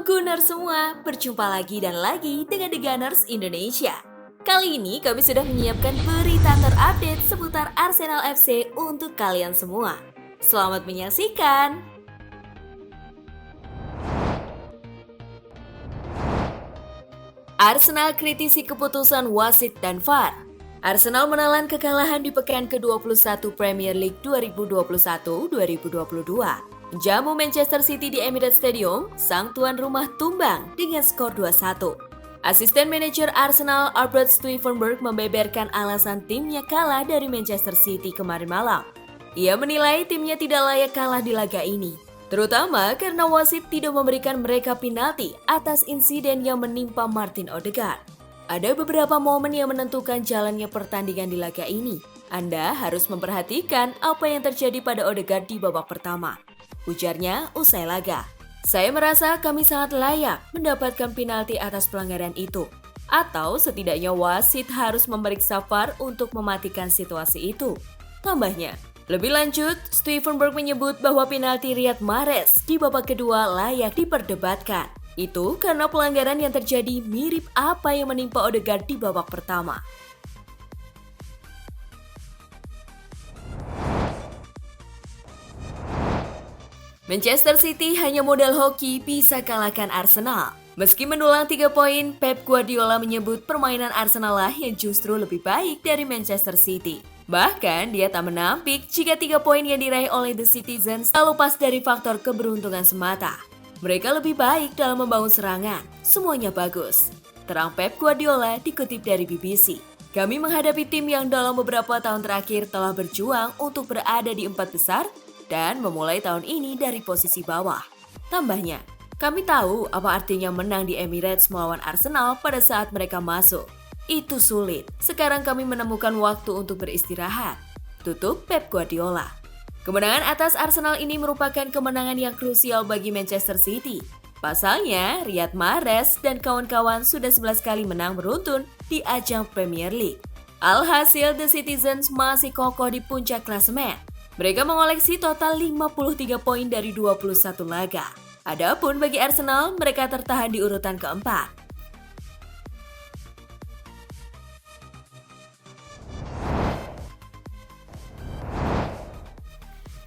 Halo Gunners semua, berjumpa lagi dan lagi dengan The Gunners Indonesia. Kali ini kami sudah menyiapkan berita terupdate seputar Arsenal FC untuk kalian semua. Selamat menyaksikan! Arsenal kritisi keputusan wasit dan VAR. Arsenal menelan kekalahan di pekan ke-21 Premier League 2021-2022. Jamu Manchester City di Emirates Stadium, sang tuan rumah tumbang dengan skor 2-1. Asisten manajer Arsenal Albert Stuivenberg membeberkan alasan timnya kalah dari Manchester City kemarin malam. Ia menilai timnya tidak layak kalah di laga ini, terutama karena wasit tidak memberikan mereka penalti atas insiden yang menimpa Martin Odegaard. Ada beberapa momen yang menentukan jalannya pertandingan di laga ini. Anda harus memperhatikan apa yang terjadi pada Odegaard di babak pertama. Ujarnya usai laga. Saya merasa kami sangat layak mendapatkan penalti atas pelanggaran itu. Atau setidaknya wasit harus memeriksa VAR untuk mematikan situasi itu. Tambahnya, lebih lanjut, Stuivenberg menyebut bahwa penalti Riyad Mahrez di babak kedua layak diperdebatkan. Itu karena pelanggaran yang terjadi mirip apa yang menimpa Odegaard di babak pertama. Manchester City hanya modal hoki bisa kalahkan Arsenal. Meski mendulang 3 poin, Pep Guardiola menyebut permainan Arsenal lah yang justru lebih baik dari Manchester City. Bahkan dia tak menampik jika 3 poin yang diraih oleh The Citizens tak lepas dari faktor keberuntungan semata. Mereka lebih baik dalam membangun serangan, semuanya bagus. Terang Pep Guardiola dikutip dari BBC. Kami menghadapi tim yang dalam beberapa tahun terakhir telah berjuang untuk berada di 4 besar dan memulai tahun ini dari posisi bawah. Tambahnya, kami tahu apa artinya menang di Emirates melawan Arsenal pada saat mereka masuk. Itu sulit. Sekarang kami menemukan waktu untuk beristirahat. Tutup Pep Guardiola. Kemenangan atas Arsenal ini merupakan kemenangan yang krusial bagi Manchester City. Pasalnya, Riyad Mahrez dan kawan-kawan sudah 11 kali menang beruntun di ajang Premier League. Alhasil, The Citizens masih kokoh di puncak klasemen. Mereka mengoleksi total 53 poin dari 21 laga. Adapun bagi Arsenal, mereka tertahan di urutan keempat.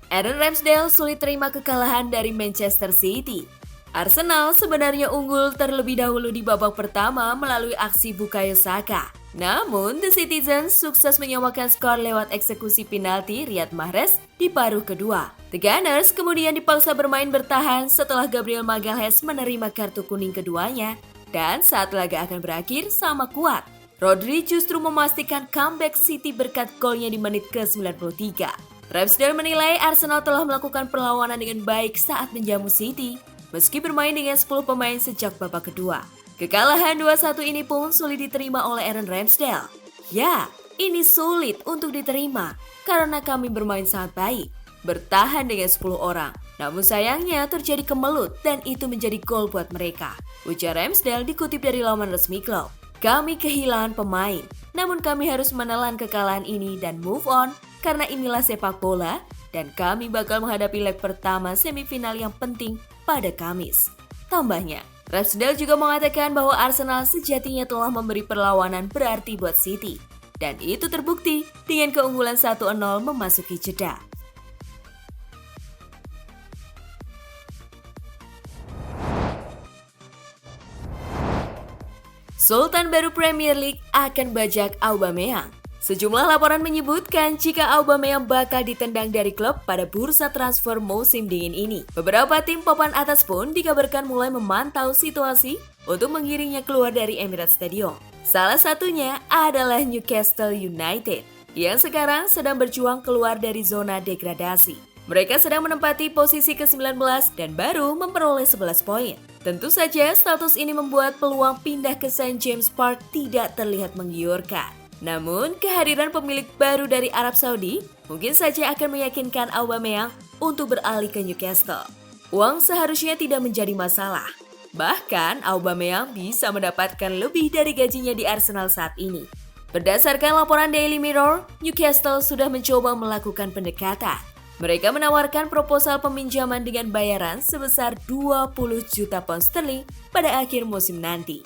Aaron Ramsdale sulit terima kekalahan dari Manchester City. Arsenal sebenarnya unggul terlebih dahulu di babak pertama melalui aksi Bukayo Saka. Namun, The Citizens sukses menyamakan skor lewat eksekusi penalti Riyad Mahrez di paruh kedua. The Gunners kemudian dipaksa bermain bertahan setelah Gabriel Magalhaes menerima kartu kuning keduanya, dan saat laga akan berakhir sama kuat. Rodri justru memastikan comeback City berkat golnya di menit ke-93. Ramsdale menilai Arsenal telah melakukan perlawanan dengan baik saat menjamu City, meski bermain dengan 10 pemain sejak babak kedua. Kekalahan 2-1 ini pun sulit diterima oleh Aaron Ramsdale. Ya, ini sulit untuk diterima karena kami bermain sangat baik, bertahan dengan 10 orang. Namun sayangnya terjadi kemelut dan itu menjadi gol buat mereka. Ujar Ramsdale dikutip dari laman resmi klub. Kami kehilangan pemain, namun kami harus menelan kekalahan ini dan move on karena inilah sepak bola dan kami bakal menghadapi leg pertama semifinal yang penting pada Kamis. Tambahnya, Ramsdale juga mengatakan bahwa Arsenal sejatinya telah memberi perlawanan berarti buat City. Dan itu terbukti dengan keunggulan 1-0 memasuki jeda. Sultan baru Premier League akan bajak Aubameyang. Sejumlah laporan menyebutkan jika Aubameyang bakal ditendang dari klub pada bursa transfer musim dingin ini. Beberapa tim papan atas pun dikabarkan mulai memantau situasi untuk mengiringnya keluar dari Emirates Stadium. Salah satunya adalah Newcastle United yang sekarang sedang berjuang keluar dari zona degradasi. Mereka sedang menempati posisi ke-19 dan baru memperoleh 11 poin. Tentu saja status ini membuat peluang pindah ke St. James Park tidak terlihat menggiurkan. Namun, kehadiran pemilik baru dari Arab Saudi mungkin saja akan meyakinkan Aubameyang untuk beralih ke Newcastle. Uang seharusnya tidak menjadi masalah. Bahkan, Aubameyang bisa mendapatkan lebih dari gajinya di Arsenal saat ini. Berdasarkan laporan Daily Mirror, Newcastle sudah mencoba melakukan pendekatan. Mereka menawarkan proposal peminjaman dengan bayaran sebesar 20 juta pound sterling pada akhir musim nanti.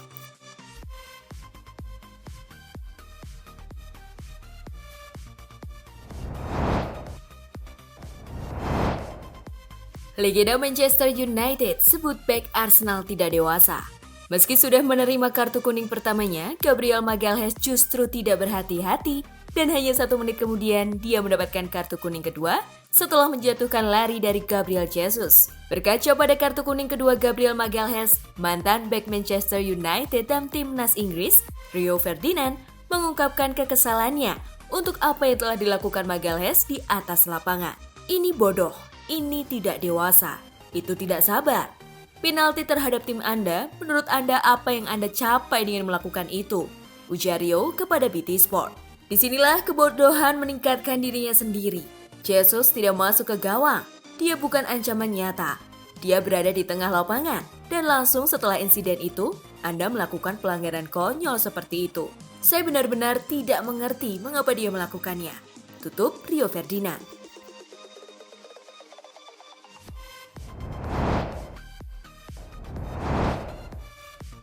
Legenda Manchester United sebut bek Arsenal tidak dewasa. Meski sudah menerima kartu kuning pertamanya, Gabriel Magalhaes justru tidak berhati-hati dan hanya 1 menit kemudian dia mendapatkan kartu kuning kedua setelah menjatuhkan lari dari Gabriel Jesus. Berkaca pada kartu kuning kedua Gabriel Magalhaes, mantan bek Manchester United dan timnas Inggris, Rio Ferdinand, mengungkapkan kekesalannya untuk apa yang telah dilakukan Magalhaes di atas lapangan. Ini bodoh. Ini tidak dewasa, itu tidak sabar. Penalti terhadap tim Anda, menurut Anda apa yang Anda capai dengan melakukan itu? Ujar Rio kepada BT Sport. Disinilah kebodohan meningkatkan dirinya sendiri. Jesus tidak masuk ke gawang, dia bukan ancaman nyata. Dia berada di tengah lapangan, dan langsung setelah insiden itu, Anda melakukan pelanggaran konyol seperti itu. Saya benar-benar tidak mengerti mengapa dia melakukannya. Tutup Rio Ferdinand.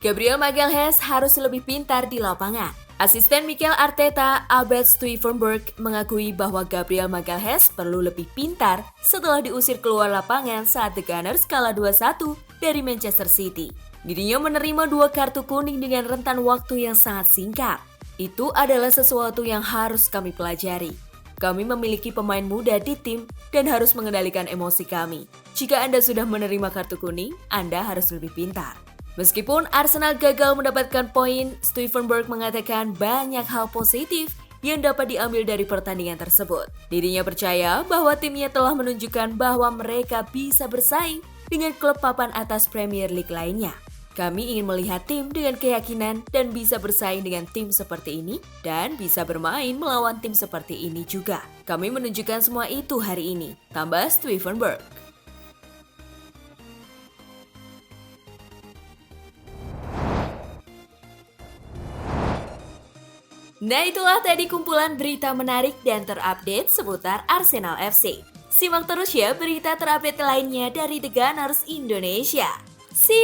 Gabriel Magalhaes harus lebih pintar di lapangan. Asisten Mikel Arteta, Albert Stuivenberg, mengakui bahwa Gabriel Magalhaes perlu lebih pintar setelah diusir keluar lapangan saat The Gunners kalah 2-1 dari Manchester City. Dirinya menerima 2 kartu kuning dengan rentan waktu yang sangat singkat. Itu adalah sesuatu yang harus kami pelajari. Kami memiliki pemain muda di tim dan harus mengendalikan emosi kami. Jika Anda sudah menerima kartu kuning, Anda harus lebih pintar. Meskipun Arsenal gagal mendapatkan poin, Stuivenberg mengatakan banyak hal positif yang dapat diambil dari pertandingan tersebut. Dirinya percaya bahwa timnya telah menunjukkan bahwa mereka bisa bersaing dengan klub papan atas Premier League lainnya. Kami ingin melihat tim dengan keyakinan dan bisa bersaing dengan tim seperti ini dan bisa bermain melawan tim seperti ini juga. Kami menunjukkan semua itu hari ini, tambah Stuivenberg. Nah, itulah tadi kumpulan berita menarik dan terupdate seputar Arsenal FC. Simak terus ya berita terupdate lainnya dari The Gunners Indonesia. See you!